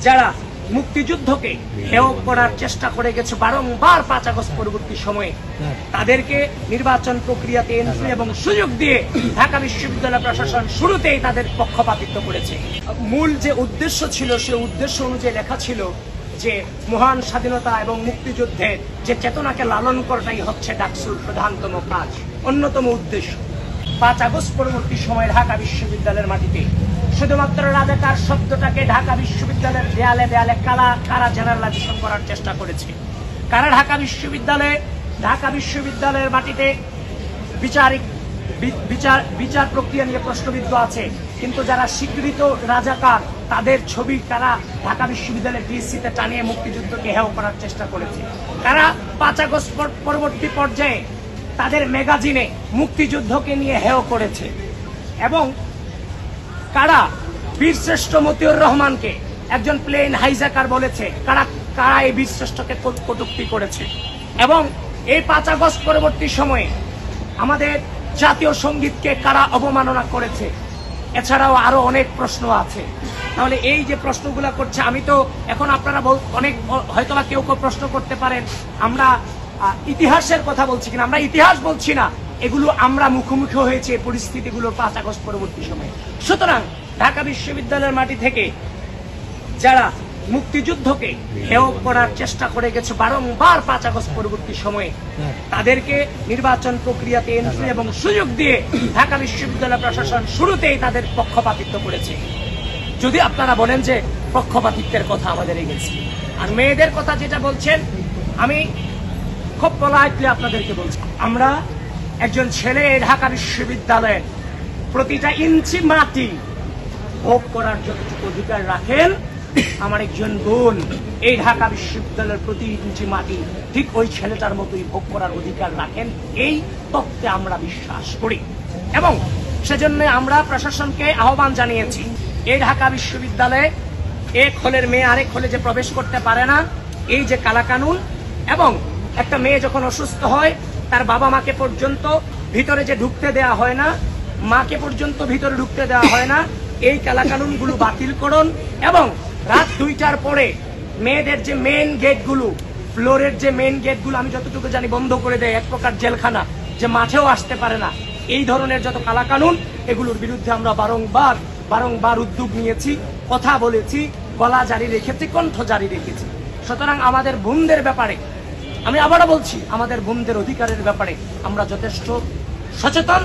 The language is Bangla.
যারা মুক্তিযুদ্ধকে হেয় করার চেষ্টা করে গেছে বারংবার 5 আগস্ট পরবর্তী সময়ে, তাদেরকে নির্বাচন প্রক্রিয়াতে এন্ট্রি এবং সুযোগ দিয়ে ঢাকা বিশ্ববিদ্যালয় প্রশাসন শুরুতেই তাদের পক্ষপাতিত্ব করেছে। মূল যে উদ্দেশ্য ছিল সেই উদ্দেশ্য অনুযায়ী লেখা ছিল যে মহান স্বাধীনতা এবং মুক্তিযুদ্ধের যে চেতনাকে লালন করাটাই হচ্ছে ডাকসুর প্রধানতম কাজ, অন্যতম উদ্দেশ্য। 5 আগস্ট পরবর্তী সময়ে ঢাকা বিশ্ববিদ্যালয়ের মাটিতে শুধুমাত্র রাজাকার শব্দটাকে ঢাকা বিশ্ববিদ্যালয়ের দেয়ালে দেয়ালে কারা জেনারেলাইজেশন করার চেষ্টা করেছে। কারা ঢাকা বিশ্ববিদ্যালয়ের মাটিতে বিচার প্রক্রিয়া নিয়ে প্রশ্নবিদ্ধ আছে, কিন্তু যারা স্বীকৃত রাজাকার তাদের ছবি তারা ঢাকা বিশ্ববিদ্যালয়ের ডিসিতে টানিয়ে মুক্তিযুদ্ধকে হেয় করার চেষ্টা করেছে। কারা 5 আগস্ট পরবর্তী পর্যায়ে তাদের ম্যাগাজিনে মুক্তিযুদ্ধকে নিয়ে হেয় করেছে, এবং কারা বীরশ্রেষ্ঠ মতিউর রহমানকে একজন প্লেন হাইজ্যাকার বলেছে, কারা এই বীরশ্রেষ্ঠকে কটূক্তি করেছে। এবং এই 5 আগস্ট পরবর্তী সময়ে আমাদের জাতীয় সঙ্গীতকে কারা অবমাননা করেছে। এছাড়াও আরো অনেক প্রশ্ন আছে। তাহলে এই যে প্রশ্নগুলো করছে, আমি তো এখন আপনারা অনেক হয়তোবা কেউ প্রশ্ন করতে পারেন আমরা ইতিহাসের কথা বলছি কিনা। আমরা ইতিহাস বলছি না, এগুলো আমরা মুখোমুখি হয়েছে পরিস্থিতিগুলোর 5 আগস্ট পরবর্তী সময়ে। সুতরাং ঢাকা বিশ্ববিদ্যালয়ের মাটি থেকে যারা মুক্তিযুদ্ধকে হেয় করার চেষ্টা করে গেছে বারংবার 5 আগস্ট পরবর্তী সময়ে, তাদেরকে নির্বাচন প্রক্রিয়াতে এন্ট্রি এবং সুযোগ দিয়ে ঢাকা বিশ্ববিদ্যালয় প্রশাসন শুরুতেই তাদের পক্ষপাতিত্ব করেছে। যদি আপনারা বলেন যে পক্ষপাতিত্বের কথা আমাদের গেছে, আর মেয়েদের কথা যেটা বলছেন, আমি খুব পোলাইটলি আপনাদেরকে বলছি, আমরা একজন ছেলে ঢাকা বিশ্ববিদ্যালয়ের প্রতিটা ইঞ্চি মাটি ভোগ করার যতটুকু অধিকার রাখেন, আমার একজন বোন এই ঢাকা বিশ্ববিদ্যালয়ের প্রতি ইঞ্চি মাটি ঠিক ওই ছেলেটার মতোই ভোগ করার অধিকার রাখেন, এই তত্ত্বে আমরা বিশ্বাস করি। এবং সেজন্য আমরা প্রশাসনকে আহ্বান জানিয়েছি, এই ঢাকা বিশ্ববিদ্যালয়ে এক হলের মেয়ে আরেক হলে যে প্রবেশ করতে পারে না, এই যে কালাকানুন, এবং একটা মেয়ে যখন অসুস্থ হয় তার বাবা মাকে পর্যন্ত ভিতরে যে ঢুকতে দেওয়া হয় না, মাকে পর্যন্ত ভিতরে ঢুকতে দেওয়া হয় না, এই কালাকানুনগুলো বাতিল করুন। এবং রাত 2টার পরে মেয়েদের যে মেইন গেটগুলো, ফ্লোরের যে মেইন গেটগুলো আমি যতটুকু জানি বন্ধ করে দেয়, এক প্রকার জেলখানা, যে মাঠেও আসতে পারে না, এই ধরনের যত কালাকানুন, এগুলোর বিরুদ্ধে আমরা বারংবার উদ্যোগ নিয়েছি, কথা বলেছি, গলা জারি রেখেছি, কণ্ঠ জারি রেখেছি। সুতরাং আমাদের বোনদের ব্যাপারে আমি আবারও বলছি, আমাদের বোনদের অধিকারের ব্যাপারে আমরা যথেষ্ট সচেতন।